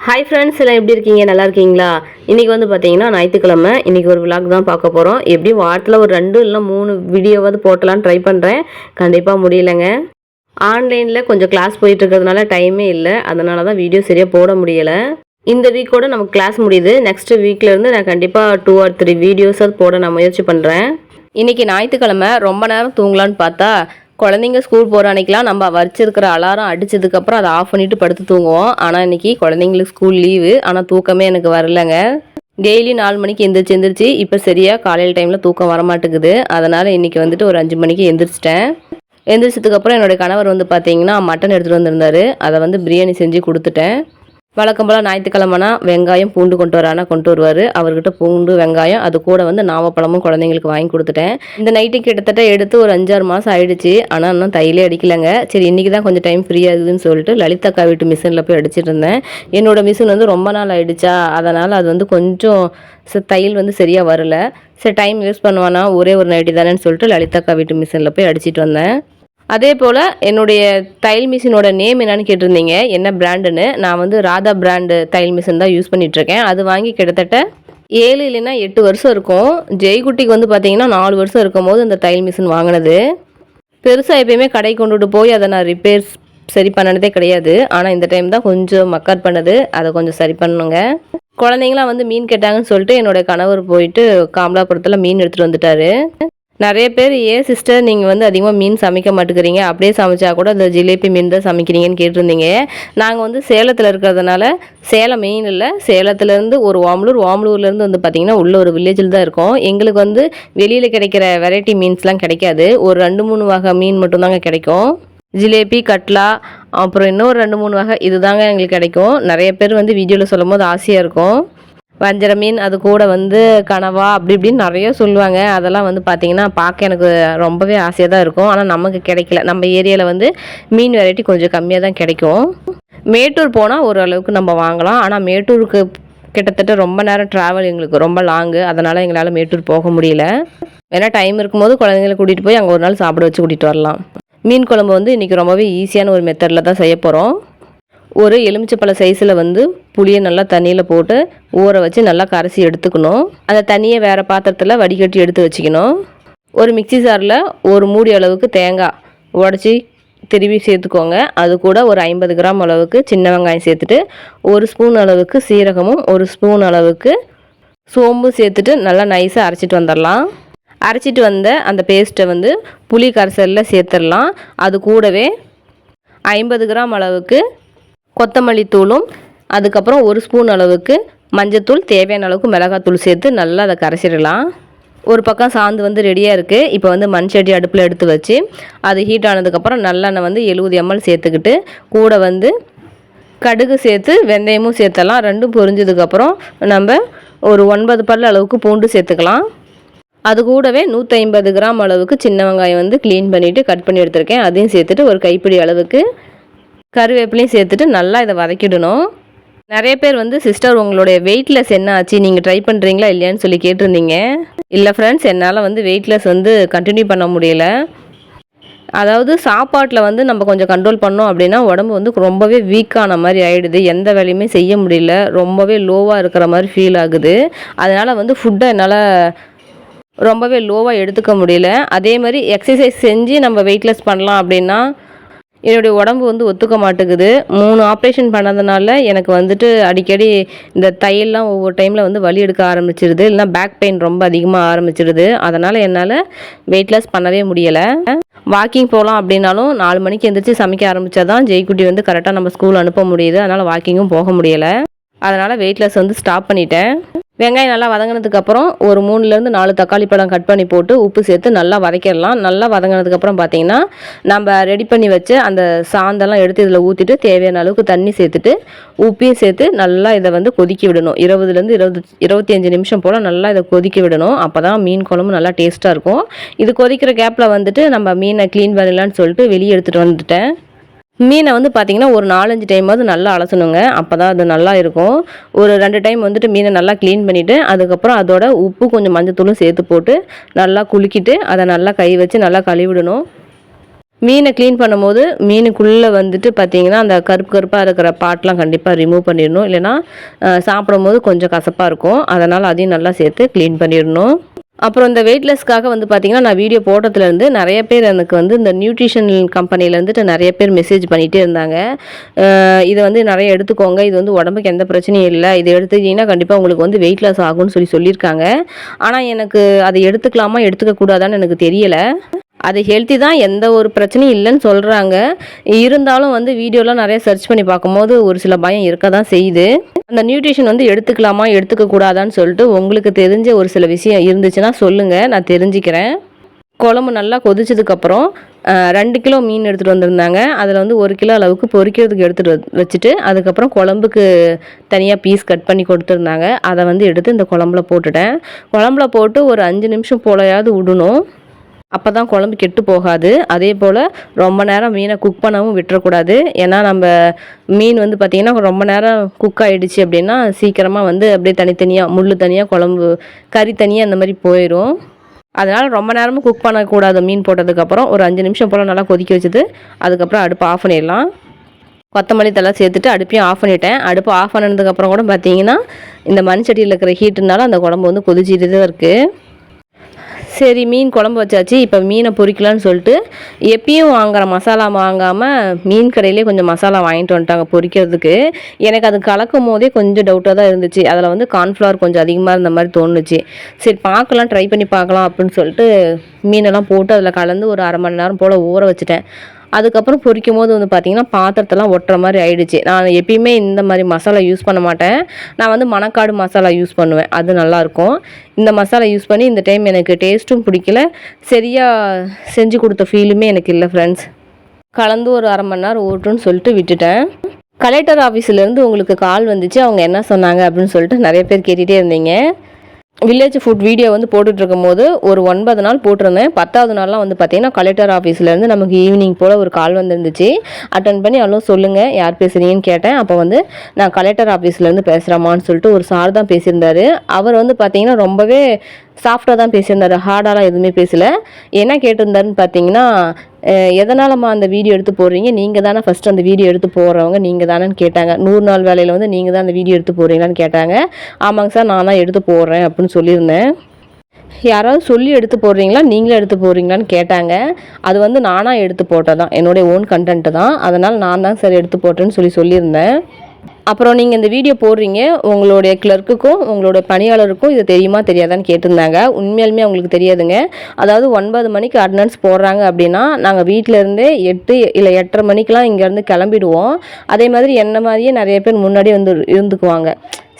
Hi friends, எல்லாம் எப்படி இருக்கீங்க? நல்லா இருக்கீங்களா? இன்றைக்கி வந்து பார்த்தீங்கன்னா ஞாயிற்றுக்கிழமை. இன்றைக்கி ஒரு விலாக் தான் பார்க்க போகிறோம். எப்படியும் வாரத்தில் ஒரு 2 இல்லை 3 வீடியோவாவது போட்டலான்னு ட்ரை பண்ணுறேன். கண்டிப்பாக முடியலைங்க. ஆன்லைனில் கொஞ்சம் கிளாஸ் போயிட்டு இருக்கிறதுனால டைமே இல்லை. அதனால தான் வீடியோ சரியாக போட முடியலை. இந்த வீக்கோட நமக்கு கிளாஸ் முடியுது. நெக்ஸ்ட் வீக்லேருந்து நான் கண்டிப்பாக 2 or 3 வீடியோஸாவது போட நான் முயற்சி பண்ணுறேன். இன்றைக்கி ஞாயிற்றுக்கிழமை ரொம்ப நேரம் தூங்கலான்னு பார்த்தா குழந்தைங்க ஸ்கூல் போகிற அன்றைக்கெலாம் நம்ம வச்சிருக்கிற அலாரம் அடித்ததுக்கப்புறம் அதை ஆஃப் பண்ணிவிட்டு படுத்து தூங்குவோம். ஆனால் இன்றைக்கி குழந்தைங்களுக்கு ஸ்கூல் லீவு. ஆனால் தூக்கமே எனக்கு வரலைங்க. டெய்லி 4 மணிக்கு எந்திரிச்சு இப்போ சரியாக காலையில் டைமில் தூக்கம் வரமாட்டேங்குது. அதனால் இன்றைக்கி வந்துட்டு ஒரு 5 மணிக்கு எந்திரிச்சிட்டேன். எந்திரிச்சதுக்கப்புறம் என்னுடைய கணவர் வந்து பார்த்தீங்கன்னா மட்டன் எடுத்துகிட்டு வந்திருந்தார். அதை வந்து பிரியாணி செஞ்சு கொடுத்துட்டேன். வழக்கம் போல் ஞாயிற்றுக்கிழமைனா வெங்காயம் பூண்டு கொண்டு வருவார். அவர்கிட்ட பூண்டு வெங்காயம் அது கூட வந்து நாவப்பழமும் குழந்தைங்களுக்கு வாங்கி கொடுத்துட்டேன். இந்த நைட்டு கிட்டத்தட்ட எடுத்து ஒரு 5-6 மாதம் ஆயிடுச்சு. ஆனால் இன்னும் தையிலே அடிக்கலைங்க. சரி, இன்றைக்கி தான் கொஞ்சம் டைம் ஃப்ரீ ஆகுதுன்னு சொல்லிட்டு லலிதாக்கா வீட்டு மிஷினில் போய் அடிச்சிட்டு இருந்தேன். என்னோடய மிஷின் வந்து ரொம்ப நாள் ஆயிடுச்சா, அதனால் அது வந்து கொஞ்சம் தையல் வந்து சரியாக வரல. சரி, டைம் வேஸ்ட் பண்ணுவானா, ஒரே ஒரு நைட்டி தானேன்னு சொல்லிட்டு லலிதாக்கா வீட்டு மிஷினில் போய் அடிச்சிட்டு வந்தேன். அதே போல் என்னுடைய தையல் மிஷினோட நேம் என்னன்னு கேட்டிருந்தீங்க, என்ன பிராண்டுன்னு. நான் வந்து ராதா பிராண்டு தையல் மிஷின் தான் யூஸ் பண்ணிகிட்ருக்கேன். அது வாங்கி கிட்டத்தட்ட 7 இல்லைன்னா 8 வருஷம் இருக்கும். ஜெய்குட்டிக்கு வந்து பார்த்தீங்கன்னா 4 வருஷம் இருக்கும் போது அந்த தையல் மிஷின் வாங்கினது. பெருசாக எப்பயுமே கடைக்கு கொண்டுட்டு போய் அதை நான் ரிப்பேர்ஸ் சரி பண்ணினதே கிடையாது. ஆனால் இந்த டைம் தான் கொஞ்சம் மக்கர் பண்ணுது. அதை கொஞ்சம் சரி பண்ணணுங்க. குழந்தைங்களாம் வந்து மீன் கேட்டாங்கன்னு சொல்லிட்டு என்னுடைய கணவர் போயிட்டு காமலாபுரத்தில் மீன் எடுத்துகிட்டு வந்துட்டார். நிறைய பேர், ஏன் சிஸ்டர் நீங்கள் வந்து அதிகமாக மீன் சமைக்க மாட்டேங்கிறீங்க, அப்படியே சமைச்சா கூட அந்த ஜிலேபி மீன் தான் சமைக்கிறீங்கன்னு கேட்டிருந்தீங்க. நாங்கள் வந்து சேலத்தில் இருக்கிறதுனால சேலம் மெயின் இல்லை, சேலத்துலேருந்து ஒரு ஓமலூர்லேருந்து வந்து பார்த்திங்கன்னா உள்ள ஒரு வில்லேஜில் தான் இருக்கோம். எங்களுக்கு வந்து வெளியில் கிடைக்கிற வெரைட்டி மீன்ஸ்லாம் கிடைக்காது. ஒரு 2-3 வகை மீன் மட்டும்தாங்க கிடைக்கும். ஜிலேபி, கட்லா, அப்புறம் இன்னும் ஒரு 2-3 வகை இதுதாங்க எங்களுக்கு கிடைக்கும். நிறைய பேர் வந்து வீடியோவில் சொல்லும் போது ஆசையாக இருக்கும். வஞ்சர மீன், அது கூட வந்து கனவா, அப்படி இப்படின்னு நிறைய சொல்லுவாங்க. அதெல்லாம் வந்து பார்த்திங்கன்னா பார்க்க எனக்கு ரொம்பவே ஆசையாக தான் இருக்கும். ஆனால் நமக்கு கிடைக்கல. நம்ம ஏரியாவில் வந்து மீன் வெரைட்டி கொஞ்சம் கம்மியாக தான் கிடைக்கும். மேட்டூர் போனால் ஓரளவுக்கு நம்ம வாங்கலாம். ஆனால் மேட்டூருக்கு கிட்டத்தட்ட ரொம்ப நேரம் ட்ராவல், எங்களுக்கு ரொம்ப லாங்கு. அதனால் எங்களால் மேட்டூர் போக முடியல. வேணால் டைம் இருக்கும்போது குழந்தைங்களை கூட்டிகிட்டு போய் அங்கே ஒரு நாள் சாப்பிட வச்சு கூட்டிகிட்டு வரலாம். மீன் குழம்பு வந்து இன்றைக்கி ரொம்பவே ஈஸியான ஒரு மெத்தடில் தான் செய்ய போகிறோம். ஒரு எலுமிச்சப்பழ சைஸில் வந்து புளியை நல்லா தண்ணியில் போட்டு ஊற வச்சு நல்லா கரைச்சி எடுத்துக்கணும். அந்த தண்ணியை வேறு பாத்திரத்தில் வடிகட்டி எடுத்து வச்சுக்கணும். ஒரு மிக்சி ஜாரில் ஒரு மூடி அளவுக்கு தேங்காய் உடச்சி திருவி சேர்த்துக்கோங்க. அது கூட ஒரு 50 கிராம் அளவுக்கு சின்ன வெங்காயம் சேர்த்துட்டு, 1 ஸ்பூன் அளவுக்கு சீரகமும் 1 ஸ்பூன் அளவுக்கு சோம்பு சேர்த்துட்டு நல்லா நைஸாக அரைச்சிட்டு வந்துடலாம். அரைச்சிட்டு வந்த அந்த பேஸ்ட்டை வந்து புளி கரைசலில் சேர்த்துடலாம். அது கூடவே 50 கிராம் அளவுக்கு கொத்தமல்லி தூளும், அதுக்கப்புறம் 1 ஸ்பூன் அளவுக்கு மஞ்சத்தூள், தேவையான அளவுக்கு மிளகாத்தூள் சேர்த்து நல்லா அதை கரைச்சிடலாம். ஒரு பக்கம் சாந்து வந்து ரெடியாக இருக்குது. இப்போ வந்து மண் சட்டி அடுப்பில் எடுத்து வச்சு அது ஹீட் ஆனதுக்கப்புறம் நல்லெண்ணெய் வந்து 70 ml சேர்த்துக்கிட்டு, கூட வந்து கடுகு சேர்த்து வெந்தயமும் சேர்த்தலாம். ரெண்டும் பொரிஞ்சதுக்கப்புறம் நம்ம ஒரு 9 பல் அளவுக்கு பூண்டு சேர்த்துக்கலாம். அது கூடவே 150 கிராம் அளவுக்கு சின்ன வெங்காயம் வந்து க்ளீன் பண்ணிவிட்டு கட் பண்ணி எடுத்துருக்கேன். அதையும் சேர்த்துட்டு ஒரு கைப்பிடி அளவுக்கு கருவேப்பிலையும் சேர்த்துட்டு நல்லா இதை வதக்கிடணும். நிறைய பேர் வந்து சிஸ்டர் உங்களுடைய வெயிட்லெஸ் என்ன ஆச்சு, நீங்கள் ட்ரை பண்ணுறீங்களா இல்லையான்னு சொல்லி கேட்டிருந்தீங்க. இல்லை ஃப்ரெண்ட்ஸ், என்னால் வந்து வெயிட்லெஸ் வந்து கண்டினியூ பண்ண முடியல. அதாவது சாப்பாட்டில் வந்து நம்ம கொஞ்சம் கண்ட்ரோல் பண்ணோம் அப்படின்னா உடம்பு வந்து ரொம்பவே வீக்கான மாதிரி ஆகிடுது. எந்த வேலையுமே செய்ய முடியல, ரொம்பவே லோவாக இருக்கிற மாதிரி ஃபீல் ஆகுது. அதனால் வந்து ஃபுட்டை என்னால் ரொம்பவே லோவாக எடுத்துக்க முடியல. அதே மாதிரி எக்ஸசைஸ் செஞ்சு நம்ம வெயிட்லெஸ் பண்ணலாம் அப்படின்னா என்னுடைய உடம்பு வந்து ஒத்துக்க மாட்டேங்குது. 3 ஆப்ரேஷன் பண்ணதுனால எனக்கு வந்துட்டு அடிக்கடி இந்த தையெல்லாம் ஒவ்வொரு டைமில் வந்து வலி எடுக்க ஆரம்பிச்சிடுது, இல்லைனா பேக் பெயின் ரொம்ப அதிகமாக ஆரம்பிச்சிடுது. அதனால் என்னால் வெயிட்லெஸ் பண்ணவே முடியலை. வாக்கிங் போகலாம் அப்படின்னாலும் 4 மணிக்கு எழுந்திரிச்சு சமைக்க ஆரம்பித்தா தான் ஜெய்குட்டி வந்து கரெக்டாக நம்ம ஸ்கூல் அனுப்ப முடியுது. அதனால் வாக்கிங்கும் போக முடியலை. அதனால் வெயிட்லெஸ் வந்து ஸ்டாப் பண்ணிட்டேன். வெங்காயம் நல்லா வதங்கினதுக்கப்புறம் ஒரு 3-4 தக்காளி பழம் கட் பண்ணி போட்டு உப்பு சேர்த்து நல்லா வதக்கிடலாம். நல்லா வதங்கினதுக்கப்புறம் பார்த்திங்கன்னா நம்ம ரெடி பண்ணி வச்சு அந்த சாந்தெல்லாம் எடுத்து இதில் ஊற்றிட்டு தேவையான அளவுக்கு தண்ணி சேர்த்துட்டு உப்பையும் சேர்த்து நல்லா இதை வந்து கொதிக்க விடணும். 20-25 நிமிஷம் போல் நல்லா இதை கொதிக்க விடணும். அப்போ தான் மீன் குழம்பு நல்லா டேஸ்ட்டாக இருக்கும். இது கொதிக்கிற கேப்பில் வந்துட்டு நம்ம மீனை க்ளீன் பண்ணலான்னு சொல்லிட்டு வெளியே எடுத்துகிட்டு வந்துட்டேன். மீனை வந்து பார்த்திங்கன்னா ஒரு 4-5 டைமாவது நல்லா அலசணுங்க. அப்போ தான் அது நல்லா இருக்கும். ஒரு 2 டைம் வந்துட்டு மீனை நல்லா க்ளீன் பண்ணிவிட்டு அதுக்கப்புறம் அதோட உப்பு கொஞ்சம் மஞ்சத்தூளும் சேர்த்து போட்டு நல்லா குலுக்கிட்டு அதை நல்லா கை வச்சு நல்லா கழுவிடணும். மீனை க்ளீன் பண்ணும்போது மீனுக்குள்ளே வந்துட்டு பார்த்திங்கன்னா அந்த கருப்பு கருப்பாக இருக்கிற பாட்டெலாம் கண்டிப்பாக ரிமூவ் பண்ணிடணும். இல்லைனா சாப்பிடும்போது கொஞ்சம் கசப்பாக இருக்கும். அதனால் அதையும் நல்லா சேர்த்து க்ளீன் பண்ணிடணும். அப்புறம் இந்த வெயிட்லெஸ்க்காக வந்து பார்த்திங்கன்னா நான் வீடியோ போட்டதுலேருந்து நிறைய பேர் எனக்கு வந்து இந்த நியூட்ரிஷன் கம்பெனிலேருந்துட்டு நிறைய பேர் மெசேஜ் பண்ணிகிட்டே இருந்தாங்க. இதை வந்து நிறைய எடுத்துக்கோங்க, இது வந்து உடம்புக்கு எந்த பிரச்சனையும் இல்லை, இதை எடுத்துக்கிட்டிங்கன்னா கண்டிப்பாக உங்களுக்கு வந்து வெயிட் லாஸ் ஆகும்னு சொல்லியிருக்காங்க. ஆனால் எனக்கு அதை எடுத்துக்கலாமா எடுத்துக்கக்கூடாதான்னு எனக்கு தெரியலை. அது ஹெல்த்தி தான், எந்த ஒரு பிரச்சனையும் இல்லைன்னு சொல்கிறாங்க. இருந்தாலும் வந்து வீடியோலாம் நிறைய சர்ச் பண்ணி பார்க்கும்போது ஒரு சில பயம் இருக்க தான் செய்யுது. அந்த நியூட்ரிஷன் வந்து எடுத்துக்கலாமா எடுத்துக்கக்கூடாதான்னு சொல்லிட்டு உங்களுக்கு தெரிஞ்ச ஒரு சில விஷயம் இருந்துச்சுன்னா சொல்லுங்கள், நான் தெரிஞ்சுக்கிறேன். குழம்பு நல்லா கொதிச்சதுக்கப்புறம் 2 கிலோ மீன் எடுத்துகிட்டு வந்திருந்தாங்க. அதில் வந்து 1 கிலோ அளவுக்கு பொரிக்கிறதுக்கு எடுத்துகிட்டு வச்சுட்டு அதுக்கப்புறம் குழம்புக்கு தனியாக பீஸ் கட் பண்ணி கொடுத்துருந்தாங்க. அதை வந்து எடுத்து இந்த குழம்புல போட்டுட்டேன். குழம்புல போட்டு ஒரு 5 நிமிஷம் போலையாவது விடணும். அப்போ தான் குழம்பு கெட்டு போகாது. அதே போல் ரொம்ப நேரம் மீனை குக் பண்ணவும் விட்டுறக்கூடாது. ஏன்னா நம்ம மீன் வந்து பார்த்திங்கன்னா ரொம்ப நேரம் குக் ஆகிடுச்சு அப்படின்னா சீக்கிரமாக வந்து அப்படியே தனித்தனியாக முள் தனியாக குழம்பு கறி தனியாக அந்த மாதிரி போயிடும். அதனால் ரொம்ப நேரமும் குக் பண்ணக்கூடாது. மீன் போட்டதுக்கப்புறம் ஒரு 5 நிமிஷம் போல் நல்லா கொதிக்க வச்சுட்டு அதுக்கப்புறம் அடுப்பு ஆஃப் பண்ணிடலாம். கொத்தமல்லி தலை சேர்த்துட்டு அடுப்பையும் ஆஃப் பண்ணிட்டேன். அடுப்பு ஆஃப் பண்ணதுக்கப்புறம் கூட பார்த்திங்கன்னா இந்த மண்சட்டியில் இருக்கிற ஹீட்டுனால அந்த குழம்பு வந்து கொதிச்சிட்டு தான் இருக்குது. சரி, மீன் குழம்பு வச்சாச்சு. இப்போ மீனை பொரிக்கலான்னு சொல்லிட்டு எப்பயும் வாங்குகிற மசாலா வாங்காமல் மீன் கடையிலே கொஞ்சம் மசாலா வாங்கிட்டு வந்துட்டாங்க பொரிக்கிறதுக்கு. எனக்கு அது கலக்கும் போதே கொஞ்சம் டவுட்டாக தான் இருந்துச்சு. அதில் வந்து கார்ன்ஃப்ளவர் கொஞ்சம் அதிகமாக இருந்த மாதிரி தோணுச்சு. சரி பார்க்கலாம், ட்ரை பண்ணி பார்க்கலாம் அப்படின்னு சொல்லிட்டு மீனெல்லாம் போட்டு அதில் கலந்து ஒரு 1/2 மணி நேரம் போல் ஊற வச்சுட்டேன். அதுக்கப்புறம் பொரிக்கும் போது வந்து பார்த்திங்கன்னா பாத்திரத்தெல்லாம் ஒட்டுற மாதிரி ஆயிடுச்சு. நான் எப்பயுமே இந்த மாதிரி மசாலா யூஸ் பண்ண மாட்டேன். நான் வந்து மணக்காடு மசாலா யூஸ் பண்ணுவேன், அது நல்லாயிருக்கும். இந்த மசாலா யூஸ் பண்ணி இந்த டைம் எனக்கு டேஸ்ட்டும் பிடிக்கல, சரியாக செஞ்சு கொடுத்த ஃபீலுமே எனக்கு இல்லை ஃப்ரெண்ட்ஸ். கலந்து ஒரு 1/2 மணி நேரம் ஓட்டுன்னு சொல்லிட்டு விட்டுட்டேன். கலெக்டர் ஆஃபீஸ்லேருந்து உங்களுக்கு கால் வந்துச்சு. அவங்க என்ன சொன்னாங்க அப்படின்னு சொல்லிட்டு நிறைய பேர் கேட்டுகிட்டே இருந்தீங்க. வில்லேஜ் ஃபுட் வீடியோ வந்து போட்டுட்ருக்கும் போது ஒரு 9 நாள் போட்டிருந்தேன். 10வது நாள்லாம் வந்து பார்த்திங்கன்னா கலெக்டர் ஆஃபீஸ்லேருந்து நமக்கு ஈவினிங் போல் ஒரு கால் வந்துருந்துச்சு. அட்டன் பண்ணி ஹலோ சொல்லுங்கள், யார் பேசுகிறீங்கன்னு கேட்டேன். அப்போ வந்து நான் கலெக்டர் ஆஃபீஸ்லேருந்து பேசுகிறேம்மான்னு சொல்லிட்டு ஒரு சார் தான் பேசியிருந்தார். அவர் வந்து பார்த்திங்கன்னா ரொம்பவே சாஃப்டாக தான் பேசியிருந்தார், ஹார்டாலாம் எதுவுமே பேசலை. என்ன கேட்டிருந்தாருன்னு பார்த்தீங்கன்னா, எதனாலம்மா அந்த வீடியோ எடுத்து போடுறீங்க, நீங்கள் தானே ஃபஸ்ட்டு அந்த வீடியோ எடுத்து போடுறவங்க நீங்கள் தானேன்னு கேட்டாங்க. 100 நாள் வேலையில் வந்து நீங்கள் தான் அந்த வீடியோ எடுத்து போடுறீங்களான்னு கேட்டாங்க. ஆமாங்க சார், நான் தான் எடுத்து போடுறேன் அப்படின்னு சொல்லியிருந்தேன். யாராவது சொல்லி எடுத்து போடுறீங்களா, நீங்களே எடுத்து போடுறீங்களான்னு கேட்டாங்க. அது வந்து நானாக எடுத்து போட்டதான், என்னுடைய ஓன் கண்டென்ட்டு தான். அதனால் நான் தான் சார் எடுத்து போட்டேன்னு சொல்லியிருந்தேன். அப்புறம் நீங்கள் இந்த வீடியோ போடுறீங்க, உங்களுடைய கிளர்க்குக்கும் உங்களோட பணியாளருக்கும் இது தெரியுமா தெரியாதான்னு கேட்டிருந்தாங்க. உண்மையாலுமே அவங்களுக்கு தெரியாதுங்க. அதாவது 9 மணிக்கு அட்டனன்ஸ் போடுறாங்க அப்படின்னா நாங்கள் வீட்டிலேருந்தே 8 இல்லை 8:30 மணிக்கெலாம் இங்கேருந்து கிளம்பிடுவோம். அதே மாதிரி என்ன மாதிரியே நிறைய பேர் முன்னாடியே வந்து இருந்துக்குவாங்க.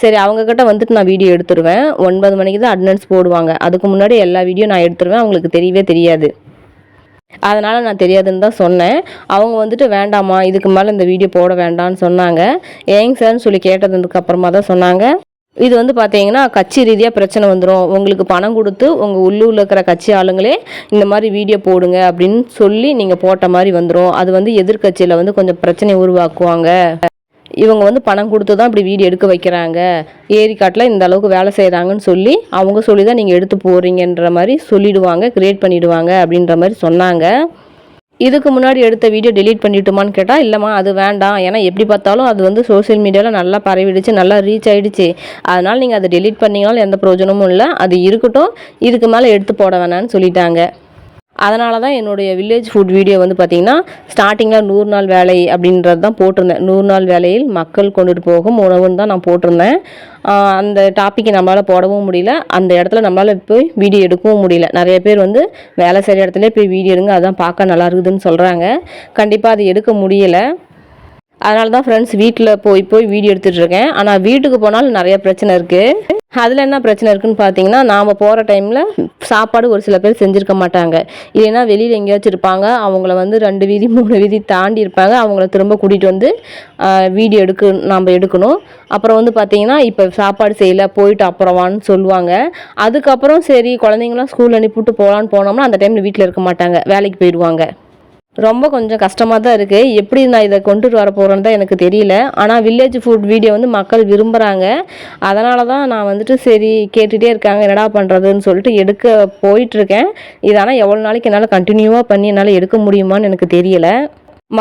சரி, அவங்கக்கிட்ட வந்துட்டு நான் வீடியோ எடுத்துருவேன். 9 மணிக்கு தான் அட்டனன்ஸ் போடுவாங்க. அதுக்கு முன்னாடி எல்லா வீடியோ நான் எடுத்துருவேன். அவங்களுக்கு தெரியவே தெரியாது. அதனால் நான் தெரியாதுன்னு தான் சொன்னேன். அவங்க வந்துட்டு வேண்டாமா, இதுக்கு மேலே இந்த வீடியோ போட வேண்டாம்னு சொன்னாங்க. ஏங்க சார்னு சொல்லி கேட்டதுக்கு அப்புறமா தான் சொன்னாங்க, இது வந்து பார்த்தீங்கன்னா கட்சி ரீதியாக பிரச்சனை வந்துடும், உங்களுக்கு பணம் கொடுத்து உங்கள் உள்ளூரில் இருக்கிற கட்சி ஆளுங்களே இந்த மாதிரி வீடியோ போடுங்க அப்படின்னு சொல்லி நீங்கள் போட்ட மாதிரி வந்துடும். அது வந்து எதிர்கட்சியில் வந்து கொஞ்சம் பிரச்சனை உருவாக்குவாங்க. இவங்க வந்து பணம் கொடுத்து தான் இப்படி வீடியோ எடுக்க வைக்கிறாங்க, ஏரிக்காட்டில் இந்த அளவுக்கு வேலை செய்கிறாங்கன்னு சொல்லி அவங்க சொல்லி தான் நீங்கள் எடுத்து போடுறீங்கன்ற மாதிரி சொல்லிடுவாங்க, கிரியேட் பண்ணிவிடுவாங்க அப்படின்ற மாதிரி சொன்னாங்க. இதுக்கு முன்னாடி எடுத்த வீடியோ டெலீட் பண்ணிவிட்டுமான்னு கேட்டால், இல்லைம்மா அது வேண்டாம், ஏன்னா எப்படி பார்த்தாலும் அது வந்து சோசியல் மீடியாவில் நல்லா பரவிடுச்சு, நல்லா ரீச் ஆகிடுச்சு. அதனால் நீங்கள் அதை டெலீட் பண்ணிங்கனாலும் எந்த பிரயோஜனமும் இல்லை, அது இருக்கட்டும், இதுக்கு மேலே எடுத்து போட வேணான்னு சொல்லிட்டாங்க. அதனால தான் என்னுடைய வில்லேஜ் ஃபுட் வீடியோ வந்து பார்த்திங்கன்னா ஸ்டார்டிங்கில் 100 நாள் வேலை அப்படின்றது தான் போட்டிருந்தேன். 100 நாள் வேலையில் மக்கள் கொண்டுட்டு போகும் உணவுன்னு தான் நான் போட்டிருந்தேன். அந்த டாப்பிக்கை நம்மளால் போடவும் முடியல, அந்த இடத்துல நம்மளால் போய் வீடியோ எடுக்கவும் முடியல. நிறைய பேர் வந்து வேலை செய்கிற இடத்துல போய் வீடியோ எடுங்க, அதுதான் பார்க்க நல்லா இருக்குதுன்னு சொல்கிறாங்க. கண்டிப்பாக அது எடுக்க முடியலை. அதனால தான் ஃப்ரெண்ட்ஸ் வீட்டில் போய் வீடியோ எடுத்துகிட்ருக்கேன். ஆனால் வீட்டுக்கு போனாலும் நிறைய பிரச்சனை இருக்குது. அதில் என்ன பிரச்சனை இருக்குதுன்னு பார்த்தீங்கன்னா, நாம் போகிற டைமில் சாப்பாடு ஒரு சில பேர் செஞ்சுருக்க மாட்டாங்க, இல்லைன்னா வெளியில் எங்கேயாச்சும் இருப்பாங்க. அவங்கள வந்து 2 வீதி 3 வீதி தாண்டி இருப்பாங்க. அவங்கள திரும்ப கூட்டிகிட்டு வந்து வீடியோ நாம் எடுக்கணும். அப்புறம் வந்து பார்த்திங்கன்னா, இப்போ சாப்பாடு செய்யலை போயிட்டு அப்புறம் வான்னு சொல்லுவாங்க. அதுக்கப்புறம் சரி குழந்தைங்களாம் ஸ்கூல் அனுப்பிவிட்டு போகலான்னு போனோம்னா அந்த டைமில் வீட்டில் இருக்க மாட்டாங்க, வேலைக்கு போயிடுவாங்க. ரொம்ப கொஞ்சம் கஷ்டமாக தான் இருக்குது. எப்படி நான் இதை கொண்டுட்டு வர போகிறேன்னு தான் எனக்கு தெரியல. ஆனால் வில்லேஜ் ஃபுட் வீடியோ வந்து மக்கள் விரும்புகிறாங்க. அதனால தான் நான் வந்துட்டு சரி கேட்டுகிட்டே இருக்காங்க என்னடா பண்ணுறதுன்னு சொல்லிட்டு எடுக்க போயிட்டுருக்கேன். இது ஆனால் எவ்வளோ நாளைக்கு என்னால் கண்டினியூவாக பண்ணி என்னால் எடுக்க முடியுமான்னு எனக்கு தெரியலை.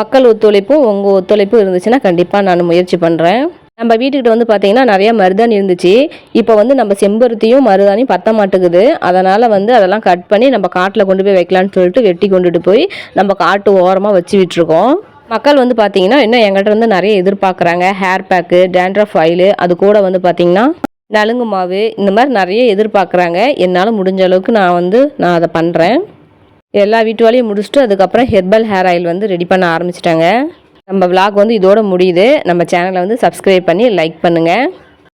மக்கள் ஒத்துழைப்பும் உங்கள் ஒத்துழைப்பும் இருந்துச்சுன்னா கண்டிப்பாக நான் முயற்சி பண்ணுறேன். நம்ம வீட்டுக்கிட்ட வந்து பார்த்திங்கன்னா நிறையா மருதாணி இருந்துச்சு. இப்போ வந்து நம்ம செம்பருத்தியும் மருதாணியும் பத்த மாட்டேங்குது. அதனால் வந்து அதெல்லாம் கட் பண்ணி நம்ம காட்டில் கொண்டு போய் வைக்கலான்னு சொல்லிட்டு வெட்டி கொண்டுட்டு போய் நம்ம காட்டு ஓரமாக வச்சு விட்டுருக்கோம். மக்கள் வந்து பார்த்திங்கன்னா இன்னும் எங்கள்கிட்ட வந்து நிறைய எதிர்பார்க்குறாங்க. ஹேர் பேக்கு, டேண்ட்ரஃப் ஆயிலு, அது கூட வந்து பார்த்திங்கன்னா நலுங்கு மாவு, இந்த மாதிரி நிறைய எதிர்பார்க்குறாங்க. என்னால் முடிஞ்ச அளவுக்கு நான் அதை பண்ணுறேன். எல்லா வீட்டு வேலையும் முடிச்சுட்டு அதுக்கப்புறம் ஹெர்பல் ஹேர் ஆயில் வந்து ரெடி பண்ண ஆரம்பிச்சிட்டாங்க. நம்ம விலாக் வந்து இதோட முடியுது. நம்ம சேனலை வந்து சப்ஸ்கிரைப் பண்ணி லைக் பண்ணுங்கள்.